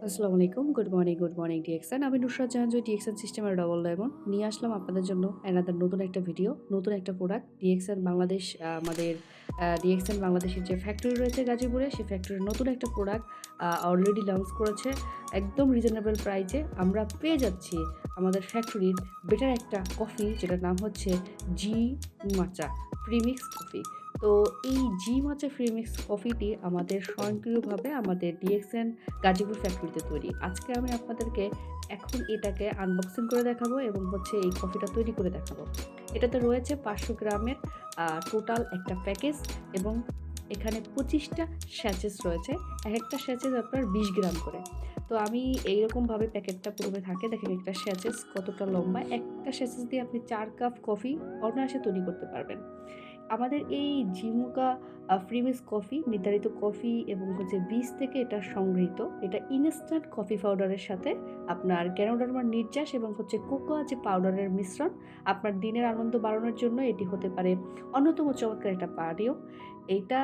আসসালামু আলাইকুম। Good morning DXN. আমি নুসরাত জাহান জয় ডিএক্সএন সিস্টেমের ডবল ডায়মন্ড নিয়ে আসলাম আপনাদের জন্য অ্যানাদার নতুন একটা ভিডিও, নতুন একটা প্রোডাক্ট। ডিএক্সএন বাংলাদেশ আমাদের ডিএক্সএন বাংলাদেশের যে ফ্যাক্টরি রয়েছে গাজীপুরে, সেই ফ্যাক্টরির নতুন একটা প্রোডাক্ট অলরেডি লঞ্চ করেছে। একদম রিজনেবল প্রাইসে আমরা পেয়ে যাচ্ছি আমাদের ফ্যাক্টরির বেটার একটা কফি, যেটার নাম হচ্ছে জি মাচা প্রিমিক্স কফি। তো এই জি মাচা প্রিমিক্স কফিটি আমাদের স্বয়ংক্রিয়ভাবে আমাদের ডিএক্সএন গাজীপুর ফ্যাক্টরিতে তৈরি। আজকে আমি আপনাদেরকে এখন এটাকে আনবক্সিং করে দেখাবো এবং হচ্ছে এই কফিটা তৈরি করে দেখাবো। এটাতে রয়েছে 500 গ্রামের টোটাল একটা প্যাকেজ এবং এখানে 25টা স্যাচেস রয়েছে। একেকটা স্যাচেস আপনার 20 গ্রাম করে। তো আমি এইরকমভাবে প্যাকেটটা পুরোপুরি থাকে। দেখেন একটা স্যাচেস কতটা লম্বা। একটা স্যাচেস দিয়ে আপনি 4 কাপ কফি অনায়াসে তৈরি করতে পারবেন। আমাদের এই ঝিমুকা প্রিমিস কফি নির্ধারিত কফি এবং হচ্ছে বীজ থেকে এটা সংগৃহীত। এটা ইনস্ট্যান্ট কফি পাউডারের সাথে আপনার গ্যানোডার্মার নির্যাস এবং হচ্ছে কোকোয়া যে পাউডারের মিশ্রণ আপনার দিনের আনন্দ বাড়ানোর জন্য এটি হতে পারে অন্যতম চমৎকার একটা পানীয়। এইটা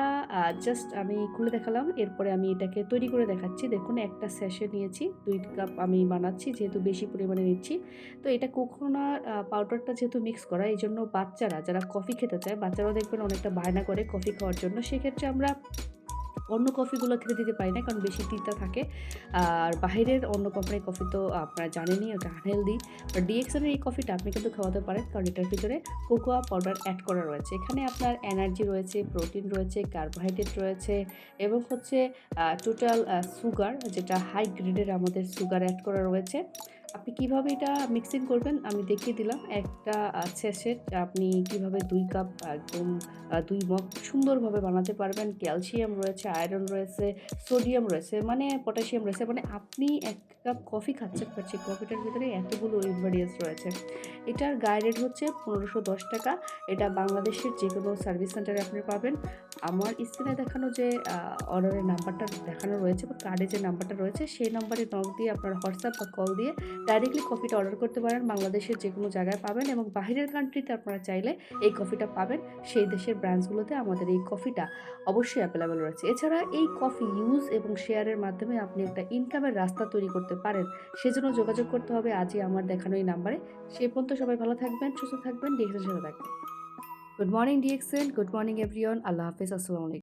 জাস্ট আমি খুলে দেখালাম। এরপরে আমি এটাকে তৈরি করে দেখাচ্ছি। দেখুন একটা স্যাশে নিয়েছি, 2 কাপ আমি বানাচ্ছি যেহেতু বেশি পরিমাণে নিচ্ছি। তো এটা কোকোনাট পাউডারটা যেহেতু মিক্স করা, এইজন্য বাচ্চারা যারা কফি খেতে চায়, বাচ্চারাও দেখবেন অনেকটা বায়না করে কফি খাওয়ার জন্য। সেক্ষেত্রে আমরা অন্য কফিগুলো খেতে দিতে পারি না, কারণ বেশি তিতা থাকে। আর বাহিরের অন্য কোম্পানির কফি তো আপনারা জানেনই ওটা আনহেলদি। বাট ডিএক্সএনের এই কফিটা আপনি কিন্তু খাওয়াতে পারেন, কারণ এটার ভিতরে কোকোয়া পাউডার অ্যাড করা রয়েছে। এখানে আপনার এনার্জি রয়েছে, প্রোটিন রয়েছে, কার্বোহাইড্রেট রয়েছে এবং হচ্ছে টোটাল সুগার, যেটা হাই গ্রেডের আমাদের সুগার অ্যাড করা রয়েছে। আপনি কিভাবে এটা মিক্সিং করবেন আমি দেখিয়ে দিলাম। একটা স্যাশেট আপনি কিভাবে 2 কাপ একদম 2 মগ সুন্দরভাবে বানাতে পারবেন। ক্যালসিয়াম রয়েছে, আয়রন রয়েছে, সোডিয়াম রয়েছে, মানে পটাশিয়াম রয়েছে। মানে আপনি 1 কাপ কফি খাচ্ছেন, বাট সেই কফিটার ভিতরে এতগুলো ইনগ্রেডিয়েন্টস রয়েছে। এটার গায়ে রেট হচ্ছে ৳১৫১০। এটা বাংলাদেশের যেকোনো সার্ভিস সেন্টারে আপনি পাবেন। আমার স্ক্রিনে দেখানো যে অর্ডারের নাম্বারটা দেখানো রয়েছে বা কার্ডে যে নাম্বারটা রয়েছে, সেই নাম্বারে নক দিয়ে আপনার হোয়াটসঅ্যাপ বা কল দিয়ে ডাইরেক্টলি কফিটা অর্ডার করতে পারেন। বাংলাদেশের যেকোনো জায়গায় পাবেন এবং বাহিরের কান্ট্রিতে আপনারা চাইলে এই কফিটা পাবেন। সেই দেশের ব্রাঞ্চগুলোতে আমাদের এই কফিটা অবশ্যই অ্যাভেলেবল রয়েছে। এছাড়া এই কফি ইউজ এবং শেয়ারের মাধ্যমে আপনি একটা ইনকামের রাস্তা তৈরি করতে পারেন। সেজন্য যোগাযোগ করতে হবে আজই আমার দেখানো এই নাম্বারে। সেই পর্যন্ত সবাই ভালো থাকবেন, সুস্থ থাকবেন, ডিএক্সএন এর সাথে থাকবেন। Good morning DXN, good morning everyone. আল্লাহ হাফেজ। আসসালামু আলাইকুম।